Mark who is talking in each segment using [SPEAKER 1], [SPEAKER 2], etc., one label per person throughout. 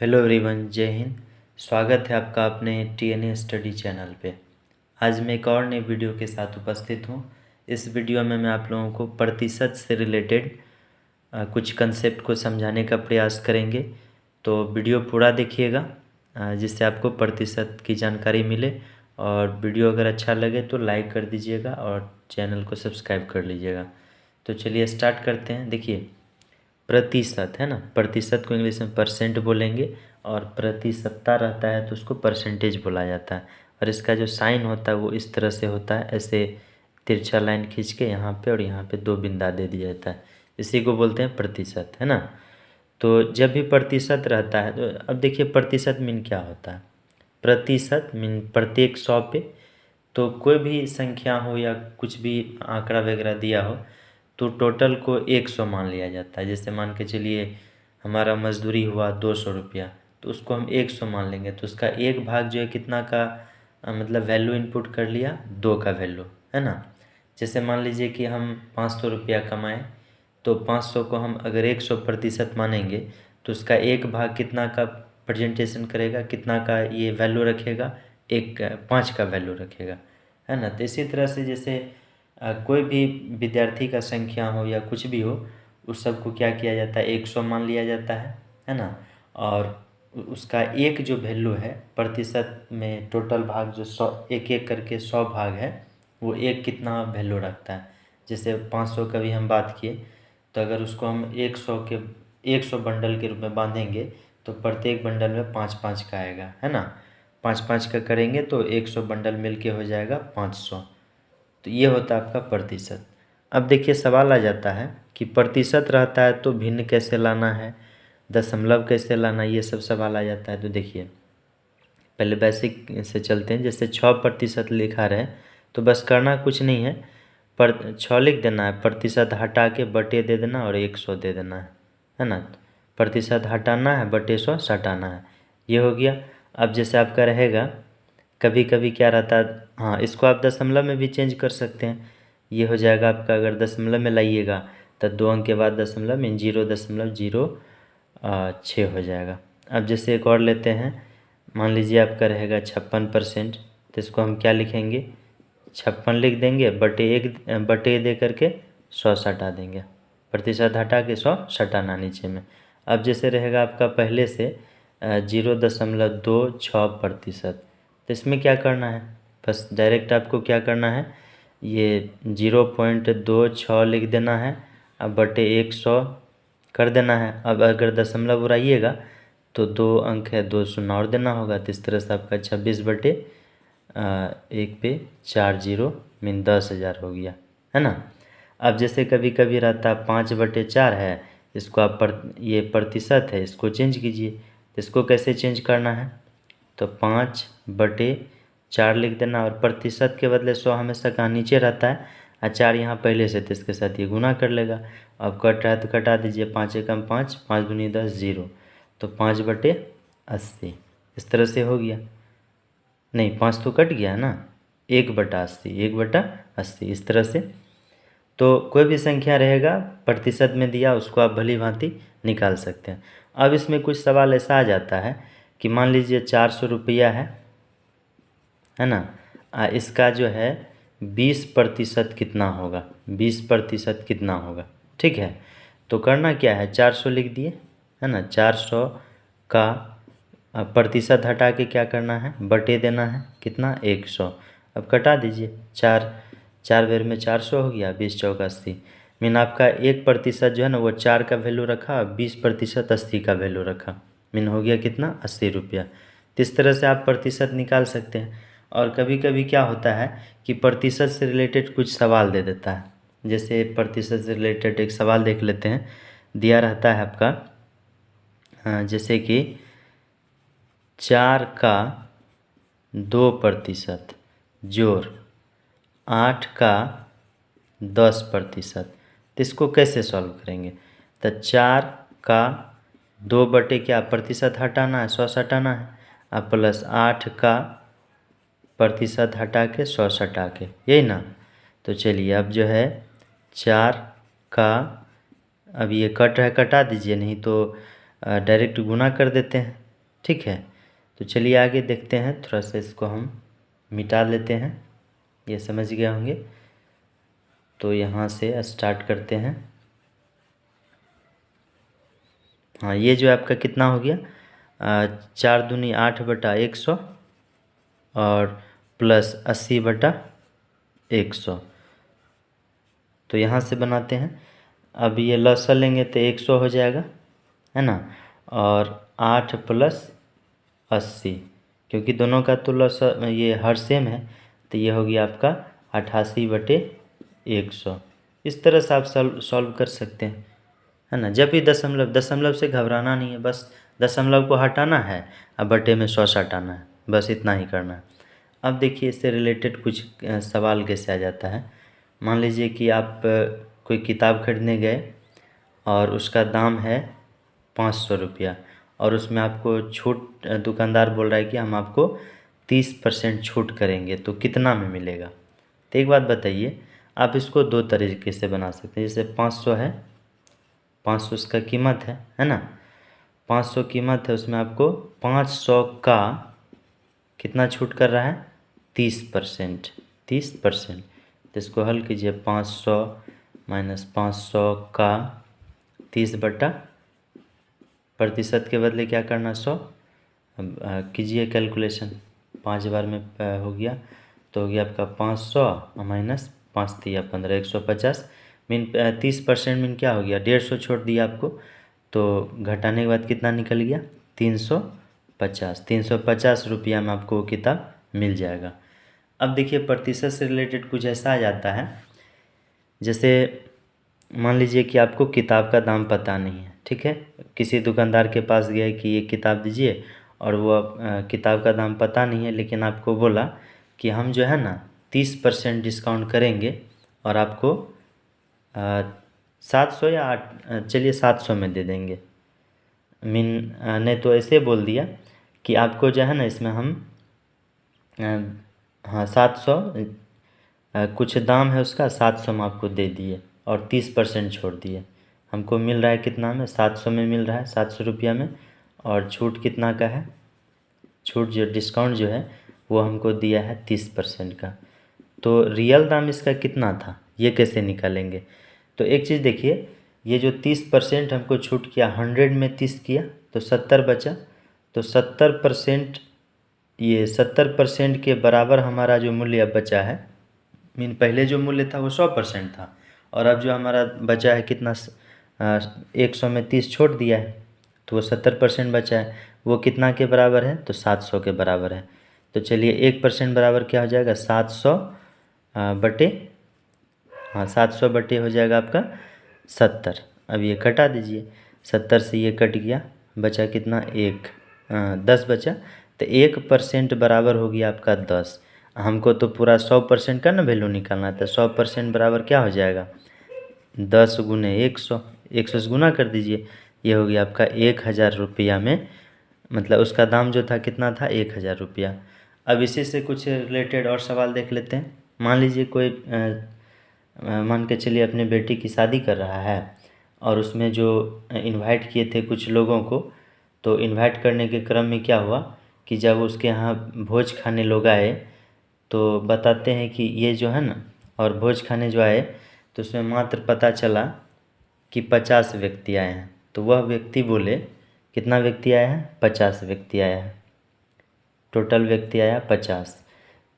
[SPEAKER 1] Hello everyone, जय हिंद। स्वागत है आपका अपने TNA स्टडी चैनल पे। आज मैं एक और नई वीडियो के साथ उपस्थित हूँ। इस वीडियो में मैं आप लोगों को प्रतिशत से रिलेटेड कुछ कंसेप्ट को समझाने का प्रयास करेंगे। तो वीडियो पूरा देखिएगा जिससे आपको प्रतिशत की जानकारी मिले। और वीडियो अगर अच्छा लगे तो लाइक कर दीजिएगा और चैनल को सब्सक्राइब कर लीजिएगा। तो चलिए स्टार्ट करते हैं। देखिए, प्रतिशत है ना, प्रतिशत को इंग्लिश में परसेंट बोलेंगे और प्रतिशतता रहता है तो उसको परसेंटेज बोला जाता है। और इसका जो साइन होता है वो इस तरह से होता है, ऐसे तिरछा लाइन खींच के यहाँ पे और यहाँ पे दो बिंदा दे दिया जाता है। इसी को बोलते हैं प्रतिशत, है ना। तो जब भी प्रतिशत रहता है तो अब देखिए प्रतिशत मीन क्या होता है। प्रतिशत मीन प्रत्येक 100 पे, तो कोई भी संख्या हो या कुछ भी आंकड़ा वगैरह दिया हो तो टोटल को 100 मान लिया जाता है। जैसे मान के चलिए हमारा मजदूरी हुआ 200 रुपया, तो उसको हम 100 मान लेंगे। तो उसका एक भाग जो है कितना का मतलब वैल्यू इनपुट कर लिया, 2 का वैल्यू, है ना। जैसे मान लीजिए कि हम 500 रुपया कमाएँ तो 500 को हम अगर 100% मानेंगे तो उसका एक भाग कितना का प्रेजेंटेशन करेगा, कितना का ये वैल्यू रखेगा, 5 का वैल्यू रखेगा, है ना। तो इसी तरह से जैसे कोई भी विद्यार्थी का संख्या हो या कुछ भी हो, उस सब को क्या किया जाता है, 100 मान लिया जाता है ना। और उसका एक जो वैल्यू है प्रतिशत में, टोटल भाग जो 100 एक एक करके 100 भाग है, वो एक कितना वैल्यू रखता है। जैसे 500 का भी हम बात किए, तो अगर उसको हम 100 बंडल के रूप में बांधेंगे तो प्रत्येक बंडल में 5-5 का आएगा, है ना। 5-5 का करेंगे तो 100 बंडल मिल के हो जाएगा 500। तो ये होता है आपका प्रतिशत। अब देखिए सवाल आ जाता है कि प्रतिशत रहता है तो भिन्न कैसे लाना है, दशमलव कैसे लाना है, ये सब सवाल आ जाता है। तो देखिए पहले बेसिक से चलते हैं। जैसे 6% लिखा रहे तो बस करना कुछ नहीं है, पर 6 लिख देना है, प्रतिशत हटा के बटे दे देना और 100 दे देना है ना। प्रतिशत हटाना है, बटे 100 सटाना है, ये हो गया। अब जैसे आपका रहेगा, कभी कभी क्या रहता है, हाँ इसको आप दशमलव में भी चेंज कर सकते हैं। ये हो जाएगा आपका, अगर दशमलव में लाइएगा तो 2 अंक के बाद दशमलव मीन 0.06 हो जाएगा। अब जैसे एक और लेते हैं, मान लीजिए आपका रहेगा 56%, तो इसको हम क्या लिखेंगे, 56 लिख देंगे, बटे दे करके 100 सटा देंगे, प्रतिशत हटा के 100 सटाना नीचे में। अब जैसे रहेगा आपका पहले से 0.26%, तो इसमें क्या करना है, बस डायरेक्ट आपको क्या करना है, ये 0.26 लिख देना है, अब बटे 100 कर देना है। अब अगर दशमलव उड़ाइएगा तो 2 अंक है, 2 शून्य और देना होगा। तो इस तरह से आपका 26/1 पे 4 जीरो मीन 10,000 हो गया, है ना। अब जैसे कभी कभी रहता है 5/4 है, इसको आप ये प्रतिशत है, इसको चेंज कीजिए। तो इसको कैसे चेंज करना है, तो 5/4 लिख देना और प्रतिशत के बदले 100 हमेशा कहाँ नीचे रहता है, और 4 यहाँ पहले से, तो इसके साथ ये गुना कर लेगा। अब कट रहा है तो कटा दीजिए, 5 एकम 5, 5 दूनी 10, 0, तो 5/80 इस तरह से हो गया। नहीं, 5 तो कट गया है ना, 1/80, 1/80 इस तरह से। तो कोई भी संख्या रहेगा प्रतिशत में दिया, उसको आप भली भांति निकाल सकते हैं। अब इसमें कुछ सवाल ऐसा आ जाता है कि मान लीजिए 400 रुपया है ना, इसका जो है 20% कितना होगा, 20% कितना होगा, ठीक है। तो करना क्या है, 400 लिख दिए, है ना। 400 का प्रतिशत हटा के क्या करना है, बटे देना है, कितना, 100। अब कटा दीजिए, 4 बेर में 400 हो गया, 20×4 = 80। मीन आपका 1% जो है ना वो 4 का वैल्यू रखा, 20% 80 का वैल्यू रखा, मीन हो गया कितना, 80 रुपया। तो इस तरह से आप प्रतिशत निकाल सकते हैं। और कभी कभी क्या होता है कि प्रतिशत से रिलेटेड कुछ सवाल दे देता है। जैसे प्रतिशत से रिलेटेड एक सवाल देख लेते हैं, दिया रहता है आपका, जैसे कि 4 का 2% जोड़ 8 का 10%, तो इसको कैसे सॉल्व करेंगे। तो 4 का 2 बटे क्या, प्रतिशत हटाना है, 100 सटाना है, अब प्लस 8 का प्रतिशत हटा के 100 सटा के, यही ना। तो चलिए अब जो है 4 का, अब ये कट है, कटा दीजिए, नहीं तो डायरेक्ट गुना कर देते हैं। ठीक है। तो चलिए आगे देखते हैं, थोड़ा सा इसको हम मिटा लेते हैं, ये समझ गए होंगे। तो यहाँ से स्टार्ट करते हैं। हाँ, ये जो आपका कितना हो गया, 4×8/100 और प्लस 80/100। तो यहाँ से बनाते हैं। अब ये लसा लेंगे तो 100 हो जाएगा, है ना। और 8 + 80, क्योंकि दोनों का तो लसा ये हर सेम है, तो ये हो गया आपका 88/100। इस तरह से आप सॉल्व कर सकते हैं, है ना। जब भी दशमलव से घबराना नहीं है, बस दशमलव को हटाना है और बटे में 100 हटाना है, बस इतना ही करना है। अब देखिए इससे रिलेटेड कुछ सवाल कैसे आ जाता है। मान लीजिए कि आप कोई किताब खरीदने गए और उसका दाम है 500 रुपया, और उसमें आपको छूट, दुकानदार बोल रहा है कि हम आपको 30% छूट करेंगे, तो कितना में मिलेगा। तो एक बात बताइए, आप इसको दो तरीके से बना सकते हैं। जैसे 500 है, 500 उसका कीमत है ना। 500 कीमत है, उसमें आपको 500 का कितना छूट कर रहा है, 30%। 30%, तो इसको हल कीजिए। 500 - 500 का 30 प्रतिशत के बदले क्या करना, 100। अब कीजिए कैलकुलेशन, 5 बार में हो गया, तो हो गया आपका 500 - 5 × 15, 150। मीन 30% मीन क्या हो गया, 150 छोड़ दिया आपको, तो घटाने के बाद कितना निकल गया, 350। 350 रुपया में आपको वो किताब मिल जाएगा। अब देखिए प्रतिशत से रिलेटेड कुछ ऐसा आ जाता है, जैसे मान लीजिए कि आपको किताब का दाम पता नहीं है, ठीक है। किसी दुकानदार के पास गए कि ये किताब दीजिए, और वो किताब का दाम पता नहीं है, लेकिन आपको बोला कि हम जो है ना 30% डिस्काउंट करेंगे और आपको 700 या 8, चलिए 700 में दे देंगे। नहीं तो ऐसे बोल दिया कि आपको जो है ना इसमें हम हाँ 700 कुछ दाम है उसका, 700 में आपको दे दिए और 30% छोड़ दिए। हमको मिल रहा है कितना में, 700 में मिल रहा है, 700 रुपया में। और छूट कितना का है, छूट जो डिस्काउंट जो है वो हमको दिया है 30% का। तो रियल दाम इसका कितना था, ये कैसे निकालेंगे। तो एक चीज़ देखिए, ये जो 30% हमको छूट किया, 100 में 30 किया तो 70 बचा। तो 70%, ये 70% के बराबर हमारा जो मूल्य अब बचा है, मीन पहले जो मूल्य था वो 100% था, और अब जो हमारा बचा है कितना, 100 में 30 छोड़ दिया है, तो वो 70% बचा है। वो कितना के बराबर है, तो 700 के बराबर है। तो चलिए 1% बराबर क्या हो जाएगा, 700 बटे, हाँ 700 बटे हो जाएगा आपका 70। अब ये कटा दीजिए, 70 से ये कट गया, बचा कितना, 10 बचा। तो 1% बराबर हो गया आपका 10। हमको तो पूरा 100% का ना वैल्यू निकालना है, तो 100% बराबर क्या हो जाएगा, 10 × 100, 100 से गुना कर दीजिए। ये हो गया आपका 1000 रुपया में, मतलब उसका दाम जो था कितना था, 1000 रुपया। अब इसी से कुछ रिलेटेड और सवाल देख लेते हैं। मान लीजिए कोई मान के चलिए अपने बेटी की शादी कर रहा है, और उसमें जो इनवाइट किए थे कुछ लोगों को, तो इनवाइट करने के क्रम में क्या हुआ कि जब उसके यहाँ भोज खाने लोग आए, तो बताते हैं कि ये जो है ना, और भोज खाने जो आए तो उसमें मात्र पता चला कि 50 व्यक्ति आए हैं। तो वह व्यक्ति बोले, कितना व्यक्ति आया है, 50 व्यक्ति आया है, टोटल व्यक्ति आया 50।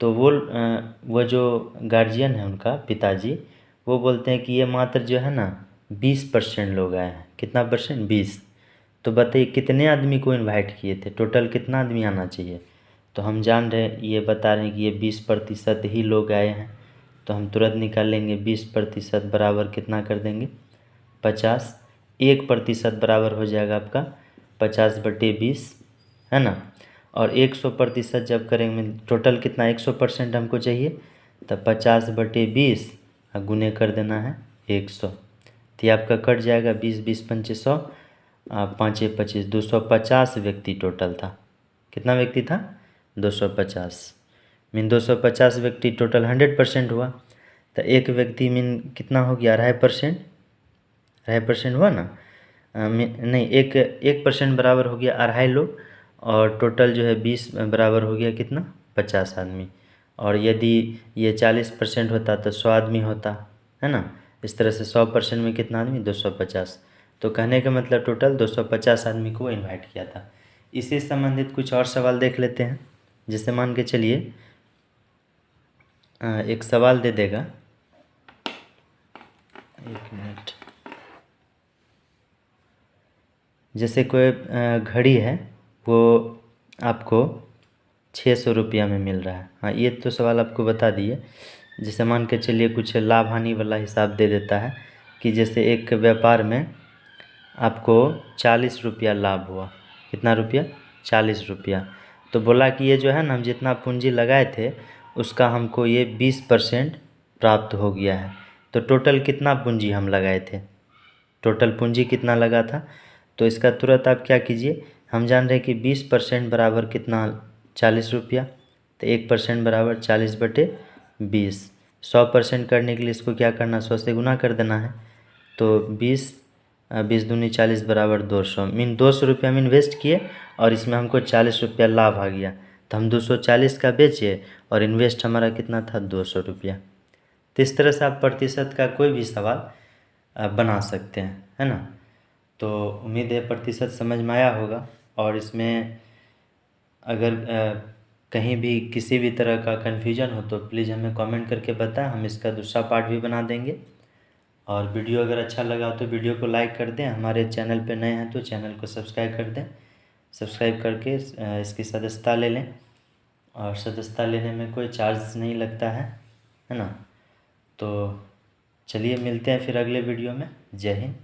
[SPEAKER 1] तो वो जो गार्जियन है उनका पिताजी, वो बोलते हैं कि ये मात्र जो है ना 20% लोग आए हैं। कितना परसेंट, 20। तो बताइए कितने आदमी को इनवाइट किए थे, टोटल कितना आदमी आना चाहिए। तो हम जान रहे हैं, ये बता रहे हैं कि ये 20% ही लोग आए हैं, तो हम तुरंत निकाल लेंगे। 20% बराबर कितना कर देंगे, 50। 1% बराबर हो जाएगा आपका 50/20, है ना। और 100% जब करेंगे, टोटल कितना, 100% हमको चाहिए, तब 50/20 गुने कर देना है 100। तो ये आपका कट जाएगा, 20 20 पंचे 100, 5 25, 250 व्यक्ति टोटल था। कितना व्यक्ति था, 250। मीन 250 व्यक्ति टोटल 100% हुआ। तो एक व्यक्ति मीन कितना हो गया, 2.5%, 2.5% हुआ ना। नहीं, 1% बराबर हो गया 2.5 लोग, और टोटल जो है 20 बराबर हो गया कितना 50 आदमी। और यदि ये 40% होता तो 100 आदमी होता, है ना। इस तरह से 100% में कितना आदमी 250। तो कहने का मतलब टोटल 250 आदमी को इनवाइट किया था। इससे संबंधित कुछ और सवाल देख लेते हैं। जैसे मान के चलिए एक सवाल दे देगा, एक मिनट। जैसे कोई घड़ी है वो आपको 600 रुपया में मिल रहा है। हाँ, ये तो सवाल आपको बता दिए। जैसे मान के चलिए कुछ लाभ हानि वाला हिसाब दे देता है कि जैसे एक व्यापार में आपको 40 रुपया लाभ हुआ। कितना रुपया 40 रुपया। तो बोला कि ये जो है ना हम जितना पूंजी लगाए थे उसका हमको ये 20% प्राप्त हो गया है। तो टोटल कितना पूंजी हम लगाए थे, टोटल पूंजी कितना लगा था। तो इसका तुरंत आप क्या कीजिए, हम जान रहे हैं कि 20% बराबर कितना 40 रुपया। तो 1% बराबर 40/20। 100% करने के लिए इसको क्या करना 100 से गुना कर देना है। तो 20 दूनी 40 बराबर 200। 200 रुपया में इन्वेस्ट किए और इसमें हमको 40 रुपया लाभ आ गया। तो हम 240 का बेचे और इन्वेस्ट हमारा कितना था 200 रुपया। तो इस तरह से आप प्रतिशत का कोई भी सवाल बना सकते हैं, है ना। तो उम्मीद है प्रतिशत समझ में आया होगा। और इसमें अगर कहीं भी किसी भी तरह का कन्फ्यूजन हो तो प्लीज़ हमें कमेंट करके बताएं, हम इसका दूसरा पार्ट भी बना देंगे। और वीडियो अगर अच्छा लगा तो वीडियो को लाइक कर दें। हमारे चैनल पे नए हैं तो चैनल को सब्सक्राइब कर दें। सब्सक्राइब करके इसकी सदस्यता ले लें। और सदस्यता लेने में कोई चार्ज नहीं लगता है ना। तो चलिए मिलते हैं फिर अगले वीडियो में। जय हिंद।